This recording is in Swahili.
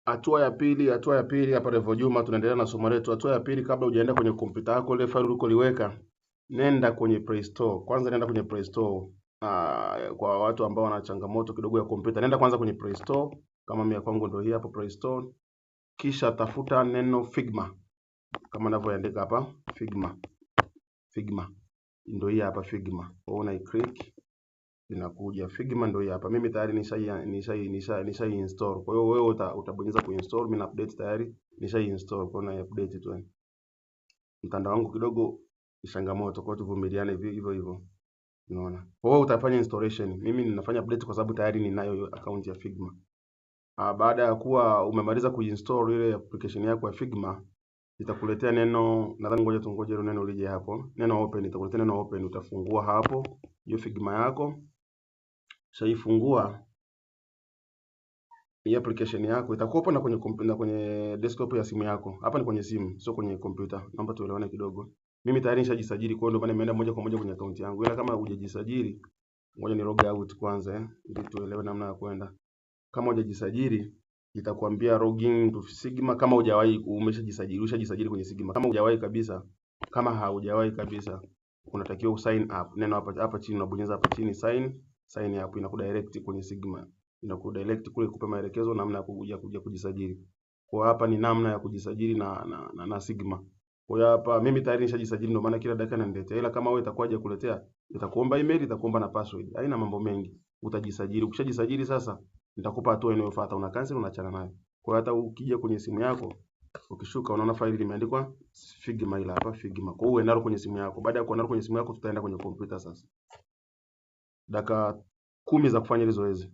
Hatua ya pili hapa Revo Juma, tunaendelea na somo letu. Hatua ya pili, kabla hujaenda kwenye kompyuta yako, ile file ulikoliweka, nenda kwenye Play Store. Kwanza nenda kwenye Play Store. Kwa watu ambao wana changamoto kidogo ya kompyuta, nenda kwanza kwenye Play Store. Kama mimi kwangu ndio hii hapo Play Store. Kisha tafuta neno Figma. Kama ninavyoandika hapa, Figma. Ndio hii hapa Figma. Una click inakuja Figma, ndio hii hapa. Mimi tayari nisha install. Kwa hiyo wewe utabonyeza kuinstall. Mimi na update tayari nisha install. Kwa hiyo na update tu. Mtandao wangu kidogo ni changamoto, kwa hiyo tuvumiliane hivyo. Unaona? Kwa hiyo utafanya installation. Mimi ninafanya update kwa sababu tayari ninayo account ya Figma. Baada ya kuwa umemaliza kuinstall ile application yako ya Figma, itakuletea neno, nadhani ngoja tungoje ile neno lije hapo. Neno open, itakuletea neno open, utafungua hapo hiyo Figma yako. Shaifungua hii application yako, itakuwa hapo na kwenye kompyuta, kwenye desktop ya simu yako. Hapa ni kwenye simu, sio kwenye kompyuta. Naomba tuelewane kidogo. Mimi tayari nishajisajili, kwa hiyo ndio maana nimeenda moja kwa moja kwenye account yangu. Ila kama hujajisajili, ngoja ni log out kwanza ili tuelewe namna ya kwenda. Kama hujajisajili, itakwambia login to Sigma. Kama hujawahi, ushajisajili kwenye Sigma. Kama hujawahi kabisa, kama haujawahi kabisa, unatakiwa usign up. Neno hapa chini unabonyeza hapa chini sign up, inakudirect kwenye Sigma. Inakudirect kule kukupa maelekezo namna ya kuja kujisajili. Kwa hapa ni namna ya kujisajili na Sigma. Kwa hiyo hapa mimi tayari nishajisajili, ndio maana kila dakika inaniletea. Ila kama wewe itakuwaje kuletea, itakuomba email, itakuomba na password. Haina mambo mengi. Utajisajili. Ukishajisajili sasa, nitakupa hatua inayofuata, una cancel, unaachana nayo. Kwa hiyo hata ukija kwenye simu yako, ukishuka unaona faili limeandikwa Figma, ile hapa Figma. Kwa hiyo uwe nalo kwenye simu yako. Baada ya kuwa nalo kwenye simu yako, tutaenda kwenye kompyuta sasa. Dakika 10 za kufanya ile zoezi.